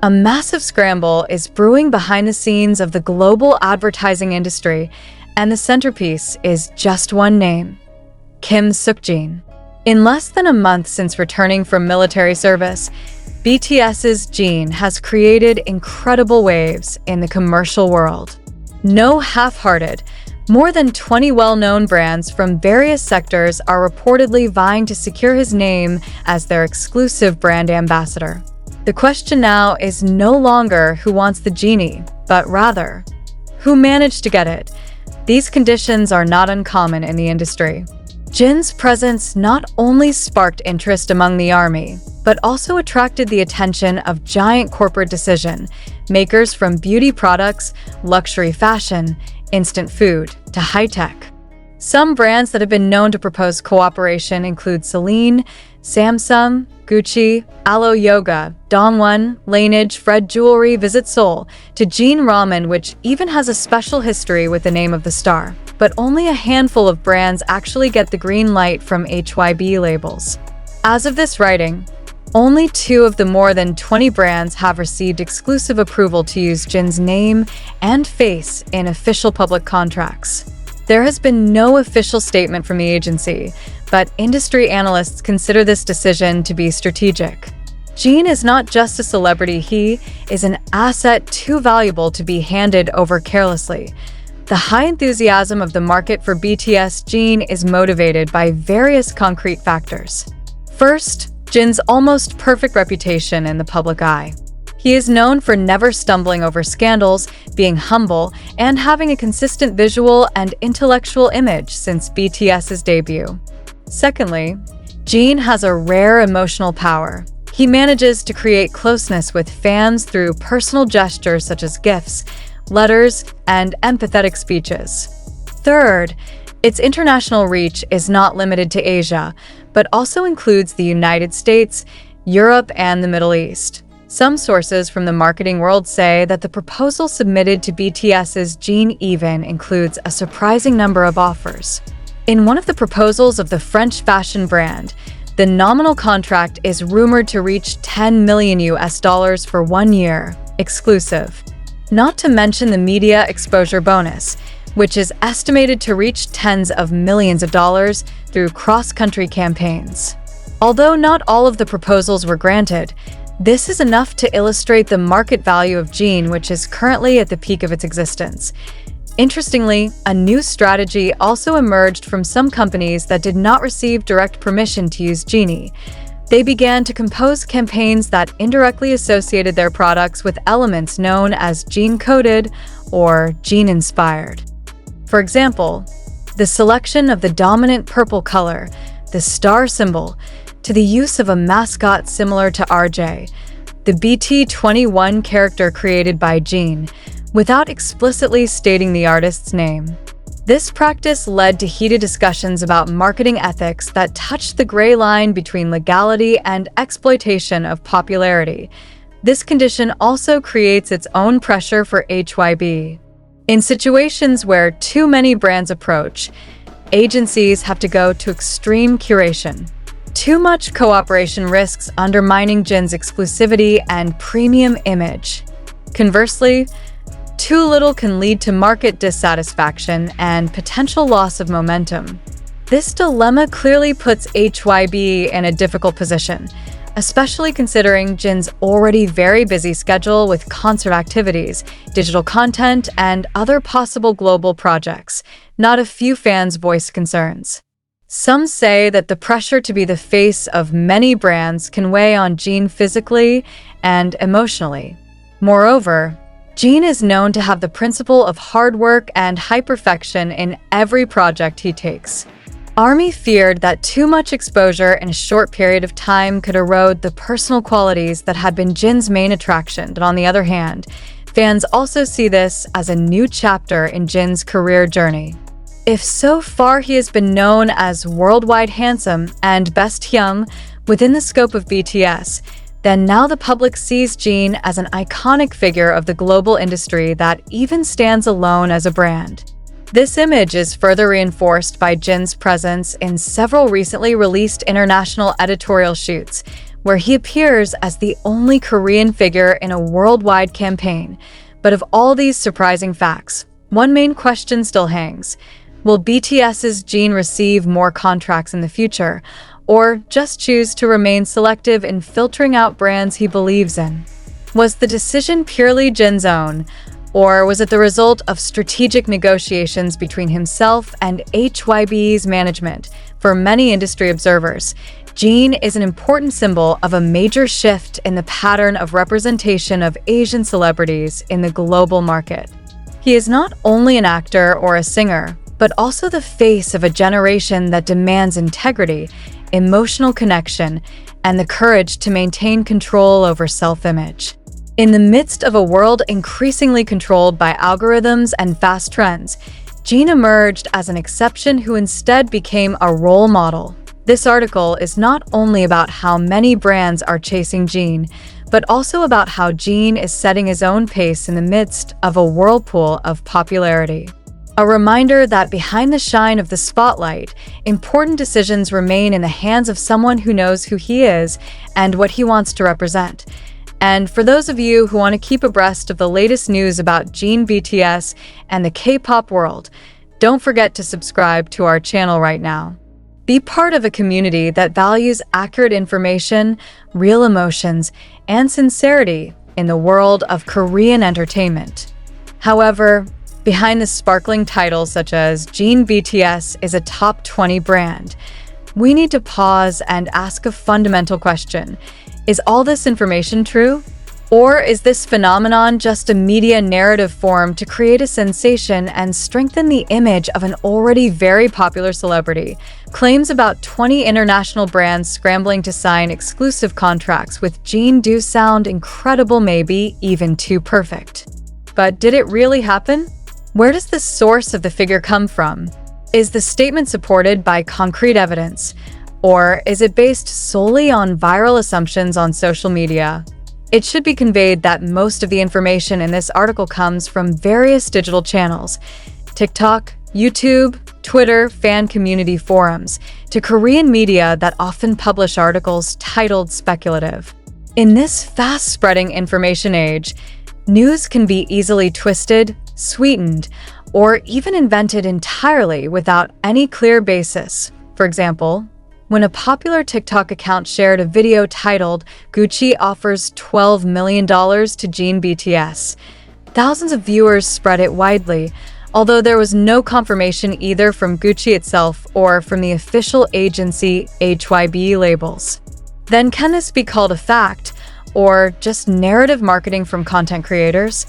A massive scramble is brewing behind the scenes of the global advertising industry, and the centerpiece is just one name: Kim Seokjin. In less than a month since returning from military service, BTS's Jin has created incredible waves in the commercial world. No half-hearted, more than 20 well-known brands from various sectors are reportedly vying to secure his name as their exclusive brand ambassador. The question now is no longer who wants the genie, but rather, who managed to get it. These conditions are not uncommon in the industry. Jin's presence not only sparked interest among the army, but also attracted the attention of giant corporate decision makers from beauty products, luxury fashion, instant food, to high-tech. Some brands that have been known to propose cooperation include Celine, Samsung, Gucci, Alo Yoga, Dongwon, Laneige, Fred Jewelry, Visit Seoul, to Jin Ramen, which even has a special history with the name of the star. But only a handful of brands actually get the green light from HYB labels. As of this writing, only 2 of the more than 20 brands have received exclusive approval to use Jin's name and face in official public contracts. There has been no official statement from the agency, but industry analysts consider this decision to be strategic. Jin is not just a celebrity, he is an asset too valuable to be handed over carelessly. The high enthusiasm of the market for BTS Jin is motivated by various concrete factors. First, Jin's almost perfect reputation in the public eye. He is known for never stumbling over scandals, being humble, and having a consistent visual and intellectual image since BTS's debut. Secondly, Jin has a rare emotional power. He manages to create closeness with fans through personal gestures such as gifts, letters, and empathetic speeches. Third, its international reach is not limited to Asia, but also includes the United States, Europe, and the Middle East. Some sources from the marketing world say that the proposal submitted to BTS's Jin even includes a surprising number of offers. In one of the proposals of the French fashion brand, the nominal contract is rumored to reach $10 million for 1 year, exclusive. Not to mention the media exposure bonus, which is estimated to reach tens of millions of dollars through cross-country campaigns. Although not all of the proposals were granted, this is enough to illustrate the market value of Jin, which is currently at the peak of its existence. Interestingly, a new strategy also emerged from some companies that did not receive direct permission to use Genie. They began to compose campaigns that indirectly associated their products with elements known as gene-coded or gene-inspired. For example, the selection of the dominant purple color, the star symbol, to the use of a mascot similar to RJ, the BT21 character created by Jin, without explicitly stating the artist's name. This practice led to heated discussions about marketing ethics that touched the gray line between legality and exploitation of popularity. This condition also creates its own pressure for HYB. In situations where too many brands approach, agencies have to go to extreme curation. Too much cooperation risks undermining Jin's exclusivity and premium image. Conversely, too little can lead to market dissatisfaction and potential loss of momentum. This dilemma clearly puts HYB in a difficult position, especially considering Jin's already very busy schedule with concert activities, digital content, and other possible global projects. Not a few fans voiced concerns. Some say that the pressure to be the face of many brands can weigh on Jin physically and emotionally. Moreover, Jin is known to have the principle of hard work and high perfection in every project he takes. ARMY feared that too much exposure in a short period of time could erode the personal qualities that had been Jin's main attraction, but on the other hand, fans also see this as a new chapter in Jin's career journey. If so far he has been known as worldwide handsome and best young within the scope of BTS, then now the public sees Jin as an iconic figure of the global industry that even stands alone as a brand. This image is further reinforced by Jin's presence in several recently released international editorial shoots, where he appears as the only Korean figure in a worldwide campaign. But of all these surprising facts, one main question still hangs. Will BTS's Jin receive more contracts in the future, or just choose to remain selective in filtering out brands he believes in? Was the decision purely Jin's own, or was it the result of strategic negotiations between himself and HYBE's management? For many industry observers, Jin is an important symbol of a major shift in the pattern of representation of Asian celebrities in the global market. He is not only an actor or a singer, but also the face of a generation that demands integrity, emotional connection, and the courage to maintain control over self-image. In the midst of a world increasingly controlled by algorithms and fast trends, Jin emerged as an exception who instead became a role model. This article is not only about how many brands are chasing Jin, but also about how Jin is setting his own pace in the midst of a whirlpool of popularity. A reminder that behind the shine of the spotlight, important decisions remain in the hands of someone who knows who he is and what he wants to represent. And for those of you who want to keep abreast of the latest news about Jin, BTS, and the K-pop world, don't forget to subscribe to our channel right now. Be part of a community that values accurate information, real emotions, and sincerity in the world of Korean entertainment. However, behind the sparkling titles such as Jin, BTS is a top 20 brand, we need to pause and ask a fundamental question. Is all this information true? Or is this phenomenon just a media narrative formed to create a sensation and strengthen the image of an already very popular celebrity? Claims about 20 international brands scrambling to sign exclusive contracts with Jin do sound incredible, maybe even too perfect. But did it really happen? Where does the source of the figure come from? Is the statement supported by concrete evidence? Or is it based solely on viral assumptions on social media? It should be conveyed that most of the information in this article comes from various digital channels: TikTok, YouTube, Twitter, fan community forums, to Korean media that often publish articles titled speculative. In this fast-spreading information age, news can be easily twisted, sweetened, or even invented entirely without any clear basis. For example, when a popular TikTok account shared a video titled "Gucci offers $12 million to Jin BTS," thousands of viewers spread it widely, although there was no confirmation either from Gucci itself or from the official agency HYBE labels. Then can this be called a fact, or just narrative marketing from content creators?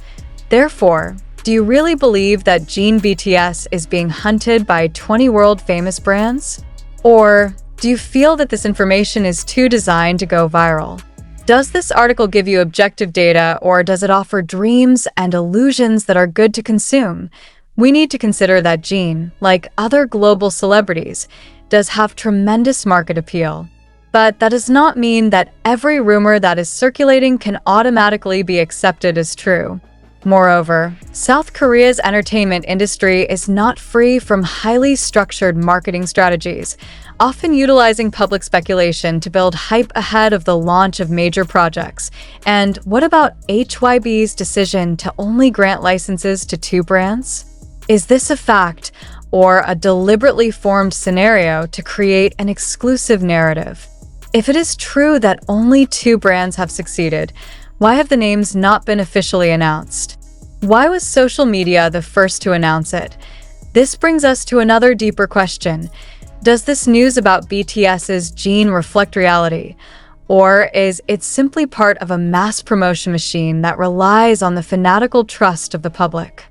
Therefore, do you really believe that Jin BTS is being hunted by 20 world-famous brands? Or do you feel that this information is too designed to go viral? Does this article give you objective data, or does it offer dreams and illusions that are good to consume? We need to consider that Jin, like other global celebrities, does have tremendous market appeal. But that does not mean that every rumor that is circulating can automatically be accepted as true. Moreover, South Korea's entertainment industry is not free from highly structured marketing strategies, often utilizing public speculation to build hype ahead of the launch of major projects. And what about HYBE's decision to only grant licenses to 2 brands? Is this a fact or a deliberately formed scenario to create an exclusive narrative? If it is true that only 2 brands have succeeded, why have the names not been officially announced? Why was social media the first to announce it? This brings us to another deeper question. Does this news about BTS's Jin reflect reality? Or is it simply part of a mass promotion machine that relies on the fanatical trust of the public?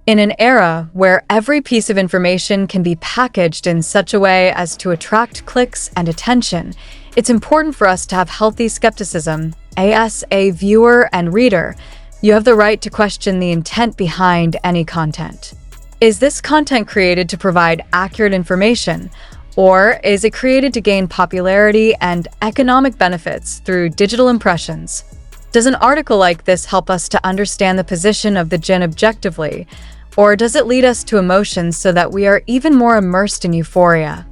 In an era where every piece of information can be packaged in such a way as to attract clicks and attention, it's important for us to have healthy skepticism. As a viewer and reader, you have the right to question the intent behind any content. Is this content created to provide accurate information, or is it created to gain popularity and economic benefits through digital impressions? Does an article like this help us to understand the position of the Jin objectively, or does it lead us to emotions so that we are even more immersed in euphoria?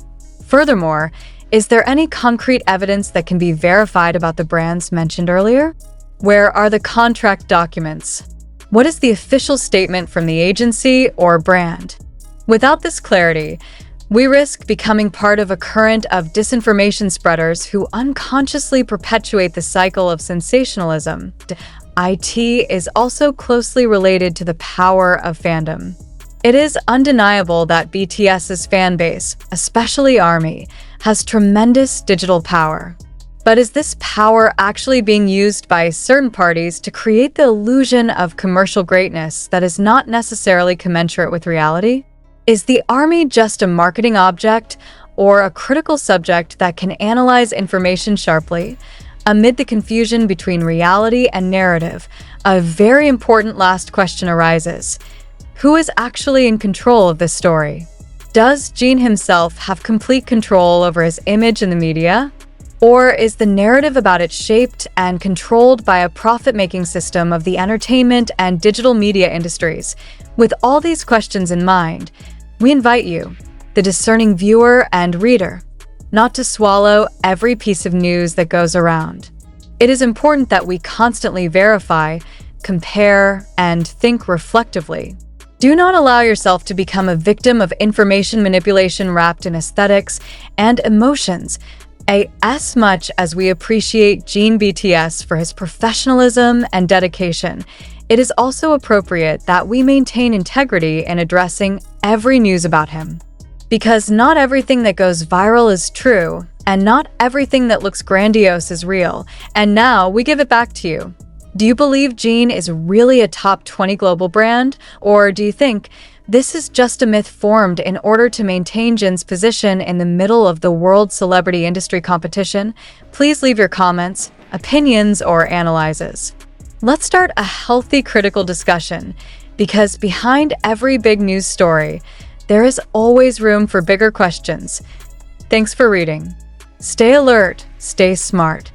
Furthermore, Is there any concrete evidence that can be verified about the brands mentioned earlier? Where are the contract documents? What is the official statement from the agency or brand? Without this clarity, we risk becoming part of a current of disinformation spreaders who unconsciously perpetuate the cycle of sensationalism. IT is also closely related to the power of fandom. It is undeniable that BTS's fan base, especially ARMY, has tremendous digital power. But is this power actually being used by certain parties to create the illusion of commercial greatness that is not necessarily commensurate with reality? Is the ARMY just a marketing object or a critical subject that can analyze information sharply? Amid the confusion between reality and narrative, a very important last question arises. Who is actually in control of this story? Does Jin himself have complete control over his image in the media? Or is the narrative about it shaped and controlled by a profit-making system of the entertainment and digital media industries? With all these questions in mind, we invite you, the discerning viewer and reader, not to swallow every piece of news that goes around. It is important that we constantly verify, compare, and think reflectively. Do not allow yourself to become a victim of information manipulation wrapped in aesthetics and emotions. As much as we appreciate Jin BTS for his professionalism and dedication, it is also appropriate that we maintain integrity in addressing every news about him. Because not everything that goes viral is true, and not everything that looks grandiose is real. And now we give it back to you. Do you believe Jin is really a top 20 global brand? Or do you think this is just a myth formed in order to maintain Jin's position in the middle of the world celebrity industry competition? Please leave your comments, opinions, or analyses. Let's start a healthy critical discussion, because behind every big news story, there is always room for bigger questions. Thanks for reading. Stay alert, stay smart,